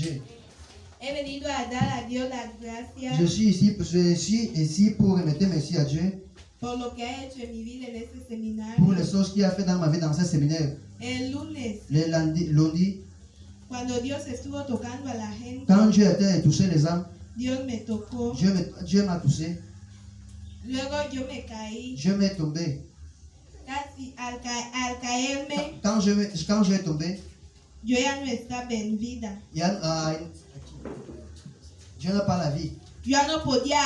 Dieu. He venido a dar a Dios las gracias Je suis ici pour remettre merci à Dieu por lo que ha hecho en mi vida en este pour seminario. les choses qu'il a fait dans ma vie dans ce séminaire. El lunes, Le lundi, cuando Dios estuvo tocando a la gente, quand Dieu était touché les âmes, Dios me tocó. Dieu m'a touché. Luego yo me caí. Je m'ai tombé. Casi al caerme, Quand je vais tomber, yo ya no estaba en vida. Dieu n'a pas la vie. Yo ya no podía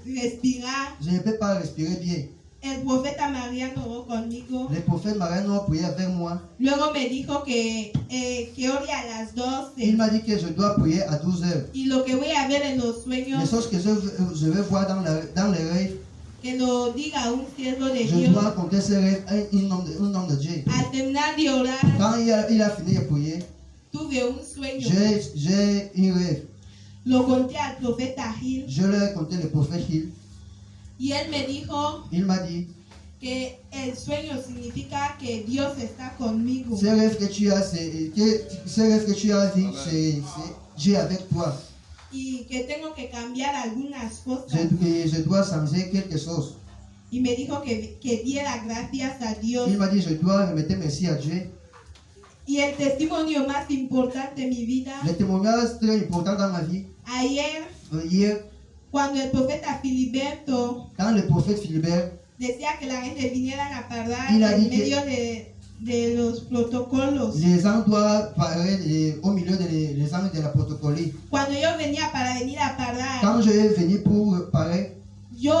respirar. Je ne peux pas respirer bien. El profeta Mariano oró conmigo. Le prophète Mariano a prié avec moi. Luego me dijo que ore a las 12. Il m'a dit que je dois prier à 12 heures. Y lo que voy a ver en los Les sueños, choses que je vais voir dans les rêves, que lo diga un siervo de je Dios. dois compter ces rêves un homme de Dieu. Al terminar de orar, Quand il a fini de prier, tuve un sueño. j'ai un rêve. Lo conté al profeta Gil Je leur ai conté le prophète Gil. y él me dijo Il m'a dit, que el sueño significa que Dios está conmigo. ces rêves que tu as, vu, c'est Dieu avec toi. Y que tengo que cambiar algunas cosas. Je dois changer quelque chose. Y me dijo que diera gracias a Dios. Il m'a dit, je dois remettre merci à Dieu. Y el testimonio más importante de mi vida, Le témoignage très important dans ma vie, ayer, hier, cuando el profeta Filiberto quand le prophète Philibert, decía que la gente viniera a parar Il a en dit que- medio de los protocolos. les gens doivent parler au milieu des gens de la protocolie. Cuando yo venía para venir a parar, Quand je suis venu pour parler, yo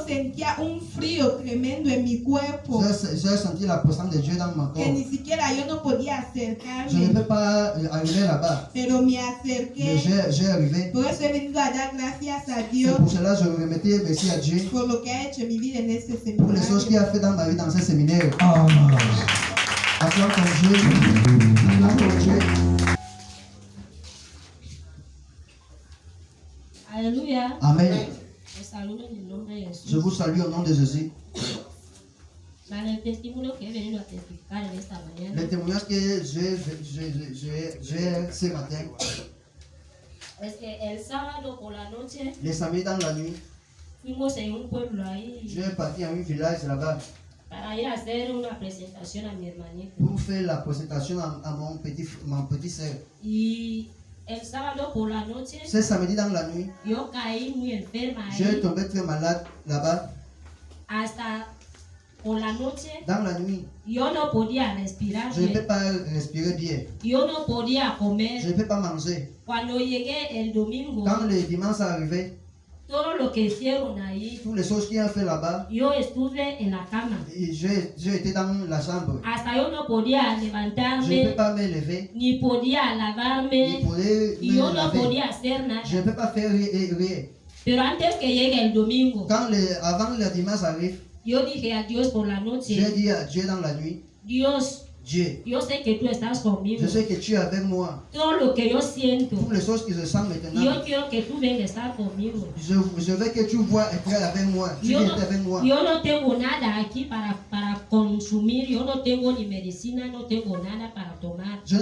sentía un frío tremendo en mi cuerpo, j'ai senti la présence de Dieu dans mon que corps. ni siquiera yo no podía Je ne acercarme, peux pas arriver là-bas, pero me mais acerqué. j'ai arrivé. Por eso he venido a dar gracias a C'est Dios pour cela que je remettais merci à Dieu por lo que ha hecho en mi vida en este pour les choses qu'il seminario. a fait dans ma vie dans ce séminaire. Ah. Acclame ton Dieu. Acclame ton Dieu. Aleluya. Amen. Os saludo en el nombre de Jesús. Je vous salue au nom de Jésus. Para el testimonio que he venido a testificar en esta mañana, Le témoignage que j'ai ce matin, es que el sábado por la noche le samedi dans la nuit, fuimos en un pueblo ahí je suis parti à un village là-bas para ir a hacer una presentación a mi hermanito. pour faire la présentation à mon petit soeur. Y el sábado por la noche Ce samedi dans la nuit, yo caí muy enferma j'ai ahí. tombé très malade là-bas. Hasta por la noche Dans la nuit, yo no podía respirar je ne peux bien. pas respirer bien. Yo no podía comer. Je ne peux pas manger. Cuando llegué el domingo, Quand le dimanche est arrivé, todo lo que hicieron ahí, toutes les choses qu'il a fait là-bas, yo estuve en la cama. et j'ai été dans la chambre. Hasta yo no podía Je ne peux levantarme, pas me lever, ni podía ni lavarme, poder y me yo no laver. podía hacer nada. Je ne peux pas faire rien. Pero antes que llegue el domingo, Avant le dimanche arrive, yo dije a Dios por la j'ai noche, dit à Dieu dans la nuit, Dios, Dieu, yo sé que tú estás conmigo. je sais que tu es avec moi. Todo lo que yo siento, Toutes les choses que je sens maintenant, yo quiero que tú vengas a estar conmigo. je veux que tu vois être avec moi. Tu Yo es no, avec moi. yo no tengo nada aquí para consumir, yo no tengo ni medicina, no tengo nada para tomar. Je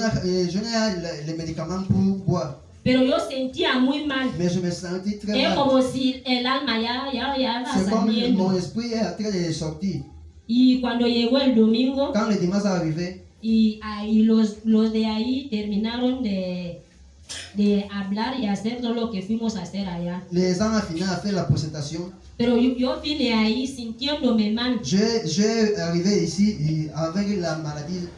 n'ai les médicaments pour boire, Pero yo sentía muy mal. mais je me sentis très Es mal. como si el alma ya va C'est comme saliendo. mon esprit est en train de sortir. Y cuando llegó el domingo, Quand le dimanche est arrivé, y los de ahí terminaron de hablar y hacer todo lo que fuimos a hacer allá. les gens ont fini à faire la présentation. Pero yo vine ahí sintiéndome mal J'ai arrivé ici et avec la maladie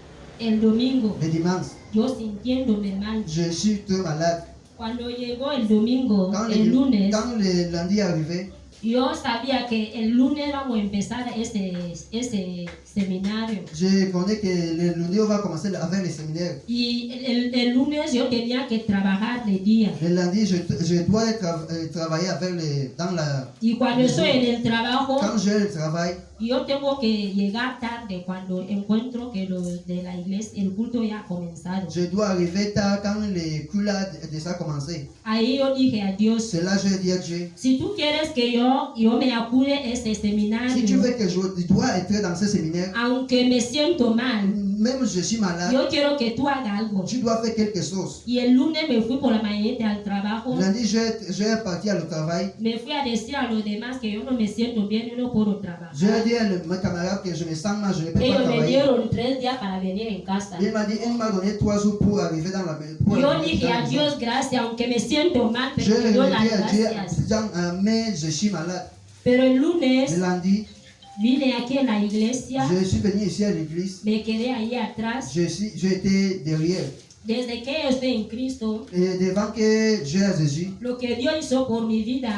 el domingo, le dimanche. yo sintiéndome mal. Je suis très malade. Cuando llegó el domingo, Quand el lunes, le lundi est arrivé, yo sabía que el lunes vamos a empezar ese seminario. je connais que le lundi on va commencer avec le séminaire. Y el lunes yo tenía que trabajar de día. Le lundi, je dois travailler dans la... Y cuando estoy en el trabajo, Quand je travaille, yo tengo que llegar tarde cuando encuentro que los de la iglesia, el culto ya ha comenzado. je dois arriver tard quand le culte a déjà commencé. Ahí yo dije a Dios, C'est là que je dis à Dieu, si tú quieres que yo me acude este si tu seminario, veux que je dois être dans ce séminaire, aunque me siento mal, même je suis malade, yo quiero que tú hagas algo. tu dois faire quelque chose. Y el lunes me fui por la mañana al trabajo. Lundi, j'ai parti au travail. Me fui a decir a los demás que yo no me siento bien y no puedo trabajar. J'ai dit à mes camarades que je me sens mal, je ne peux pas Ellos me travailler. dieron 3 días para venir en casa. Il m'a donné 3 jours pour arriver dans la maison. Yo dije a Dios gracias, aunque me siento mal, Je pero te doy las lui ai dit à gracias. Dieu, mais je suis malade. Pero el Le lunes lundi, vine aquí en la iglesia, je suis venu ici à l'église. me quedé ahí atrás. J'étais derrière. Desde que yo estoy en Cristo, Et devant que Dieu a Jésus, lo que Dios hizo por mi vida,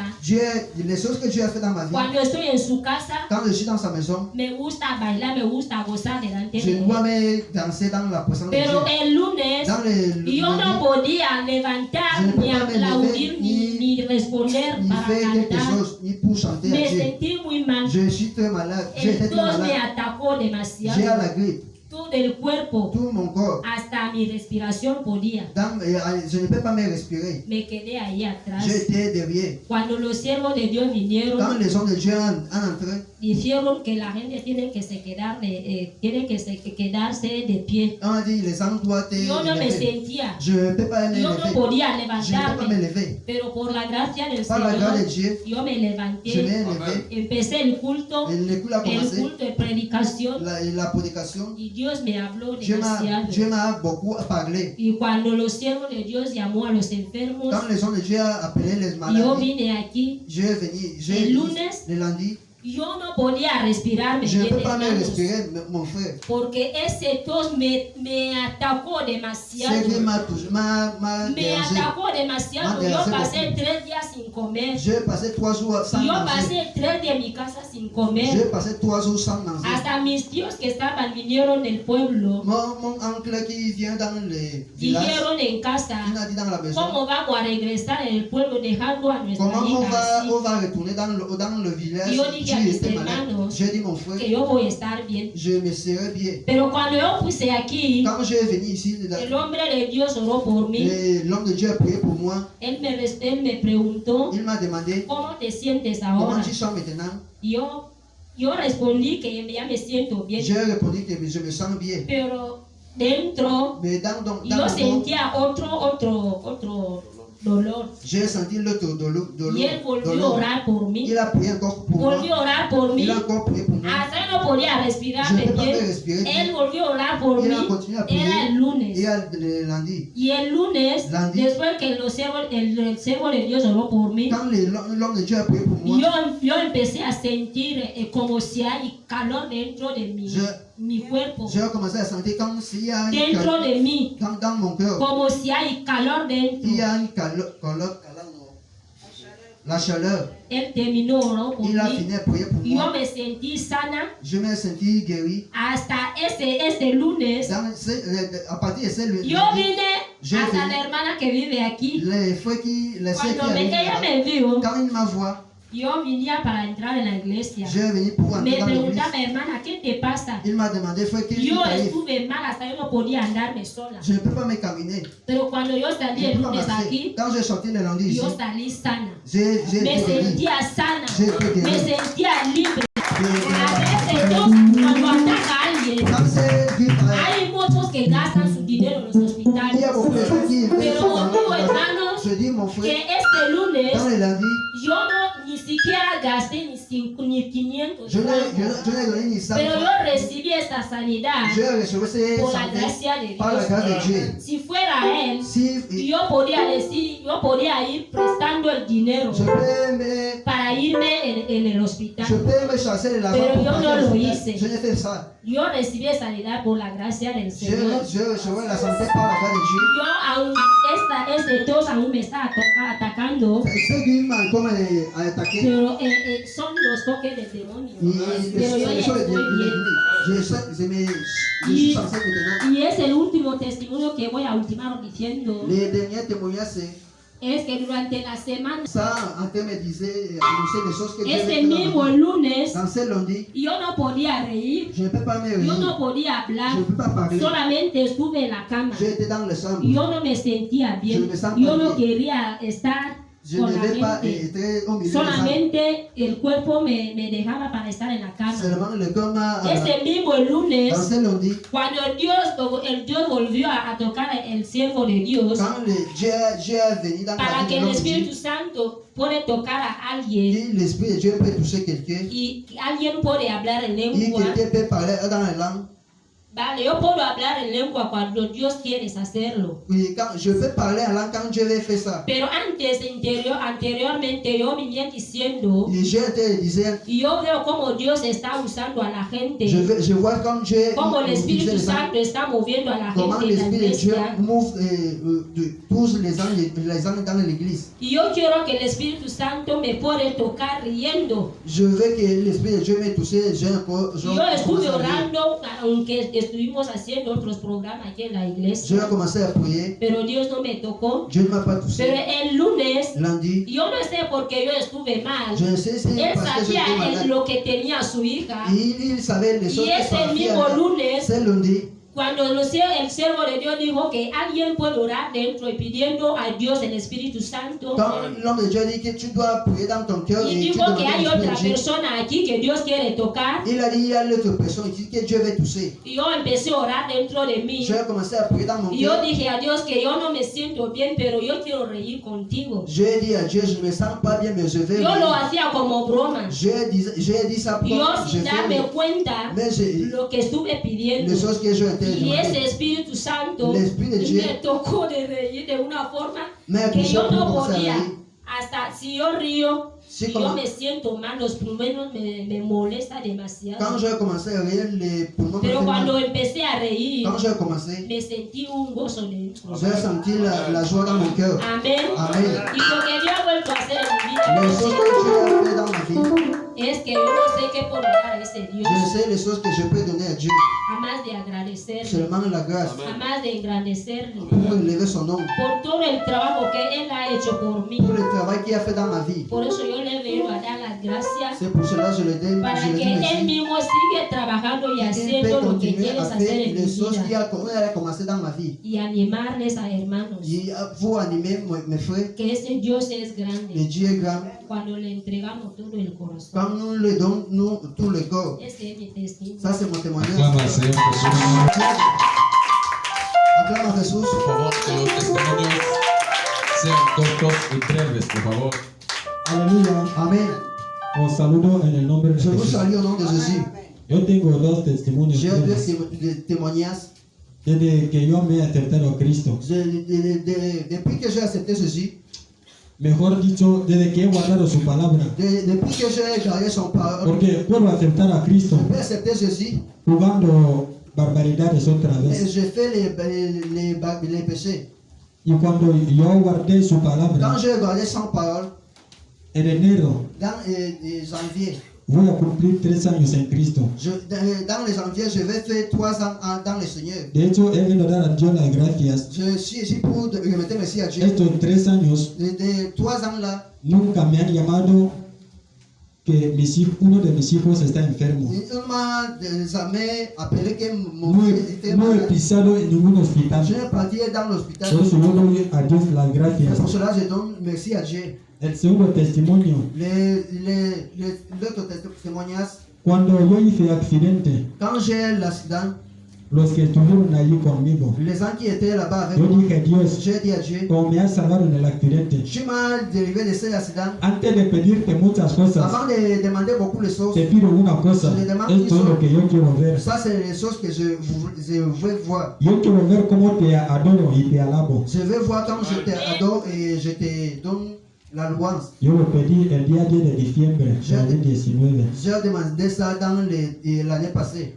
les choses que Dieu a fait dans ma vie, cuando estoy en su casa, quand je suis dans sa maison, me gusta bailar, me gusta gozar delante je de él. dois me danser dans la présence de Pero Dieu. el lunes Dans le yo no podía levantar, Je ne peux ni pas me aplaudir, lever, ni responder ni para faire quelque cantar. chose, ni pour chanter Me à Dieu. sentí muy mal. Je suis très malade, j'ai été El très tos me malade. atacó J'ai demasiado. à la grippe, Todo el cuerpo, tout mon corps. hasta mi respiración podía. Je ne peux pas me respirer. Me quedé ahí atrás. J'étais derrière. Cuando los siervos de Dios Quand vinieron, les hommes de Dieu ont entré, dijeron que la gente tiene que se quedar tiene que quedarse de pie. on a dit les hommes doivent Yo no me lever. sentía, Je ne peux pas me yo no lever. podía Je ne peux pas me levantarme, lever. pero por la gracia del Par la grâce de Señor, Dieu, yo me je m'ai levanté, levé. empecé el culto, Et le coup a el commencé. culto de predicación, La prédication. y Dios me habló Dieu demasiado. m'a beaucoup parlé. Y cuando los siervos de Dios llamó a los enfermos, Quand les hommes de Dieu ont appelé les yo malades, vine aquí, je vais venir. El lunes, Le lundi, yo no podía respirar, je ne peux bien, pas me hermanos, respirer, mon frère. porque ese tos me atacó C'est demasiado. qui m'a touché, m'a Me dérangé. atacó demasiado. Me Yo dérangé pasé beaucoup. 3 días sin comer. J'ai passé 3 jours sans Yo manger. pasé 3 días en mi casa sin J'ai comer. passé 3 jours sans manger. Hasta mis tíos que estaban vinieron del pueblo, Mon oncle qui vient dans le village, dijeron en casa, il a dit dans la maison, ¿cómo vamos a regresar en el pueblo dejando a nuestra comment hija así? on va retourner dans le village? Yo dije a Tu mis étais malade. hermanos J'ai dit mon frère, que yo voy a estar bien. je me serai bien. Pero cuando yo puse aquí, Quand je suis venu ici, el hombre de Dios oró por mí. l'homme de Dieu a prié pour moi. Él me preguntó, Il m'a demandé ¿cómo te sientes comment ahora? tu sens maintenant. Yo respondí que ya me siento bien, J'ai répondu que je me sens bien. pero dentro Mais dans yo mon corps, sentía otro dolor. j'ai senti l'autre Y él volvió a dolor. orar por mí, Il a prié encore pour moi. volvió a orar por mí. Il a encore prié pour moi. Hasta yo no podía respirar Je ne peux pas bien. respirer bien. Él volvió a orar por Il mí. a continué à prier. Era el lunes. Et le lundi, Y el lunes, Lundi. después que el siervo de Dios oró por mí, quand l'homme de Dieu a prié pour moi, yo empecé a sentir como si hay calor dentro de mi cuerpo, j'ai commencé à sentir comme s'il y a une dentro caleur de mí, dans mon cœur. como si hay calor Il y dentro. a une la chaleur. Él terminó, oró por Il a mí. fini à prier pour Yo moi. me sentí sana Je me senti guéri. hasta ese lunes. À partir de ce Yo vine J'ai hasta venu. la hermana que vive aquí. les frères les sœurs qui Cuando ella arrivent, me vio, quand ils m'envoient, yo venía para entrar en la iglesia. je vais venir pour entrer Me dans l'église. preguntaba, hermana, ¿qué te pasa? Il m'a demandé, frère, qu'est-ce qui Yo t'arrive? estuve mal, hasta yo no podía andarme sola. Je ne peux pas me caminer. Pero cuando yo salí Je ne el peux pas lunes marcher. aquí, Quand j'ai sorti le lundi ici, yo salí sana. j'ai Me été guéri. sentía sana. J'ai été Me guéri. sentía libre. A Et veces Dios, cuando ataca a alguien, quand c'est grippe, hay muchos que gastan su dinero en los il y a hospitales. beaucoup de gens qui Pero conmigo, je hermanos, dis, mon que frère, este lunes dans le lundi, yo no ni siquiera gasté ni 500 je francos. n'ai donné ni 100 Pero francs. yo recibí esta sanidad J'ai reçu ces por la santé gracia de par la grâce de Dieu. Dios. Si fuera Él, Si yo podría decir, yo podría ir prestando el dinero je peux me, para irme en el hospital. je peux me chasser de l'argent Pero pour yo partir no au lo hospital. hice. Je n'ai fait ça. Yo recibí sanidad por la gracia del Señor. Je recevrai la santé par la grâce de Dieu. Yo aún, este tos aún me está atacando, Ce qui m'a comme attaqué, pero son los toques del demonio. Pero yo ya je estoy bien. suis censé maintenant. Y es el último testimonio que voy a ultimar diciendo, Les derniers témoignages, c'est es que durante la semana, ça, en termes me disait, annoncer des choses que Dieu ese avait fait dans mismo ma vie. lunes, Dans ce lundi, yo no podía reír, je ne peux pas me yo réunir. no podía Je hablar, ne peux pas parler. solamente estuve en la cama. J'ai été dans le chambre. Yo no me sentía bien, Je me sens yo pas no bien. quería estar Je ne vais pas être au milieu des hommes. Solamente el cuerpo me dejaba para estar en la cama. Seulement le corps m'a... Ese mismo lunes, Dans ce lundi, cuando el Dios volvió a tocar el siervo de Dios, quand Dieu est venu dans para la que vie el de Espíritu l'homme, Santo puede tocar a alguien et l'Esprit de Dieu peut toucher quelqu'un, y alguien puede hablar en et lengua. quelqu'un peut parler dans la langue. Vale, yo puedo hablar en lengua cuando Dios quiere hacerlo. Oui, quand je peux parler en langue quand Dieu veut faire ça. Pero anteriormente yo venía diciendo, Et je te disais, y yo veo cómo Dios está usando a la gente, je vois comme Dieu cómo el utilise Espíritu les hommes, Santo está moviendo a la comment gente en la l'Esprit de Dieu iglesia. touche les hommes dans l'église. Y yo quiero que el Espíritu Santo me puede tocar riendo. Je veux que l'Esprit de Dieu me touche. Yo estuve orando, aunque estuvimos haciendo otros programas aquí en la Je iglesia, vais commencer à prier. pero Dios no me tocó. Dieu ne m'a pas Pero touché. el lunes, Lundi, yo no sé por qué yo estuve mal. je ne sais si Él parce que sabía j'étais malade. lo que tenía su hija. Il savait les choses Y que ese sa fille mismo avait. lunes, C'est lundi. cuando el siervo de Dios dijo que alguien puede orar dentro y pidiendo a Dios el Espíritu Santo, Quand l'homme de Dieu dit que tu dois prier dans ton cœur y et tu dijo demandes que hay l'Esprit otra de Dieu, persona aquí que Dios quiere tocar, il a dit il y a l'autre personne qui dit que Dieu veut toucher. y yo empecé a orar dentro de mí. Je vais commencer à prier dans mon Y yo cœur. dije a Dios que yo no me siento bien, pero yo quiero reír contigo. J'ai dit à Dieu, je ne me sens pas bien, mais je vais. Yo lo rire. hacía como broma. J'ai dit ça pour Yo je sin fais darme rire. cuenta Mais lo que estuve pidiendo. les choses que je t'ai Y ese demandé. Espíritu Santo L'Esprit de Dieu me tocó de reír de una forma me que touché yo pour no commencer à podía. rire. Hasta si yo río, Sí, si como- yo me siento mal, los pulmones me molesta demasiado. Quand j'ai commencé à rire, les poumons me Pero faisaient cuando mal. empecé a reír, Quand j'ai commencé, me sentí un gozo dentro. j'ai senti la joie dans mon cœur. Amén. Amén. Y lo que Dios ha vuelto a hacer en mi vida Les choses que Dieu a fait dans ma vie, es que yo no sé qué puedo dar a ese Dios, je sais les choses que je peux donner à Dieu. a más de agradecerle, Seulement la grâce a más de engrandecerle pour élever son nom, por todo el trabajo que Él ha hecho por mí. pour le travail qu'il a fait dans ma vie. Por eso yo le vengo a dar las gracias C'est pour cela que je le dis, para je le que dis Él merci. mismo sigue trabajando y Il peut haciendo lo que continuer quieres à hacer faire en mi les choses qu'il vida a commencé dans ma vie. y animarles a hermanos Il faut animer mes frères. que ese Dios es Le grande Dieu est grand. cuando le entregamos todo el corazón. Quand nous le donnons, nous, tout le corps. Ese es mi testimonio. Ça, c'est mon témoignage. Aclama al Señor Jesús. Acclame a Jesús. Por favor, que los testimonios sean cortos y breves, por favor. Aleluya. Amen. Os saludo en el nombre de Je vous Jesús. salue au nom de Jésus. Yo tengo dos testimonios. J'ai deux breves. témoignages. Desde que yo me he acercado a Cristo, Depuis que j'ai accepté Jésus, mejor dicho, desde que he guardado su palabra, depuis que j'ai gardé son parole, porque puedo aceptar a Cristo je peux accepter Jésus jugando barbaridades otra et vez. je fais les péchés. Y cuando yo guardé su Quand palabra, j'ai gardé son parole, en enero dans janvier, voy a cumplir 3 años en Cristo. dans les janvier, je vais faire 3 ans dans le Seigneur. De hecho, he venido a dar a Dios las gracias. Je suis ici pour remettre merci à Dieu. Estos 3 años De 3 ans là, nunca me han llamado que uno de mis hijos está enfermo. il m'a jamais appelé que mon No fils était no he malade. pisado en ningún hospital. Je vais partir dans l'hôpital. Por eso yo doy a Dios las C'est gracias. pour cela que je donne merci à Dieu. El segundo testimonio, L'autre témoignage, cuando yo hice accidente, quand j'ai l'accident, los que estuvieron allí conmigo, les gens qui étaient là-bas avec yo moi, dije, Dios, j'ai dit à Dieu, como me has salvado en el accidente, tu m'as dérivé de cet accident. antes de pedirte muchas cosas, Avant de demander beaucoup de choses, te pido una cosa. Esto es lo que yo quiero ver. ça c'est les choses que je veux voir. Yo quiero ver cómo te adoro y te alabo. Je veux voir quand je t'adore et je te donne la louange. Yo lo pedí el día 10 de diciembre de 2019. J'ai demandé ça dans l'année passée.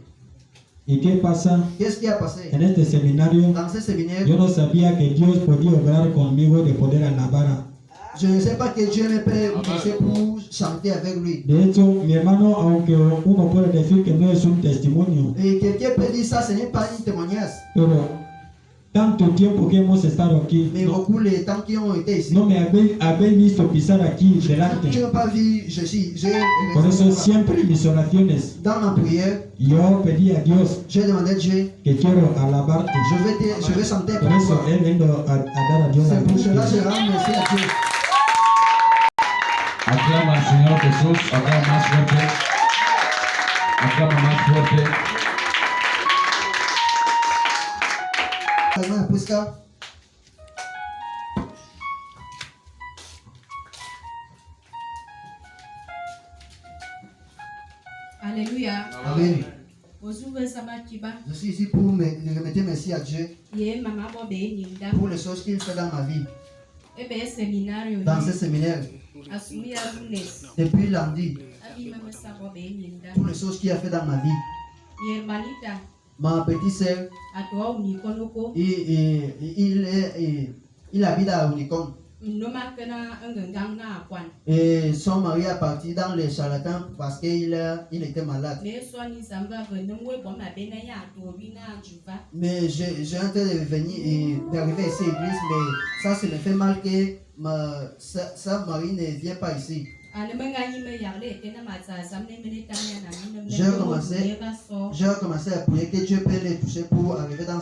¿Y qué pasa? Qu'est-ce qui a passé? En este seminario, Dans ce séminaire, yo no sabía que Dios podía obrar conmigo de poder alabar. je ne sais pas que Dieu me peut utiliser pour chanter avec lui. De hecho, mi hermano, aunque uno puede decir que no es un testimonio, Et quelqu'un peut dire ça, ce n'est pas un témoignage. pero tanto tiempo que hemos estado aquí, Mais beaucoup les temps qui ont été ici, no me habéis visto pisar aquí delante. je n'ai pas vu, j'ai Por eso siempre en mis oraciones dans ma prière, yo pedí a Dios j'ai demandé à Dieu, que quiero alabarte. je vais chanter Por pour eso toi. he venido a dar a Dios la C'est pour cela que je gracia. rends merci à Dieu. Señor Jesús, aclama más fuerte. Aclama más fuerte. Hermana Prisca. Alléluia. Amen. Ozuwe sabachiba. Je suis ici pour remettre merci à Dieu Ye mama bobe ninda. pour les choses qu'il fait dans ma vie, Ebe seminario. dans ce séminaire. Asumia lunes. Depuis lundi, Abi mama sabobe ninda. toutes les choses qu'il a fait dans ma vie. Yerbanita. Ma petite sœur, Atoa unikonoko. il habite à Unicon. Noma kena engengang na akwan. Et son mari est parti dans les charlatans parce qu'il était malade. Me swani zamba venemwe boma bena ya atobina juva. Mais j'ai en train de venir et d'arriver ici à l'église, mais ça me fait mal que sa mari ne vient pas ici. J'ai commencé à prier que Dieu peut les toucher pour arriver dans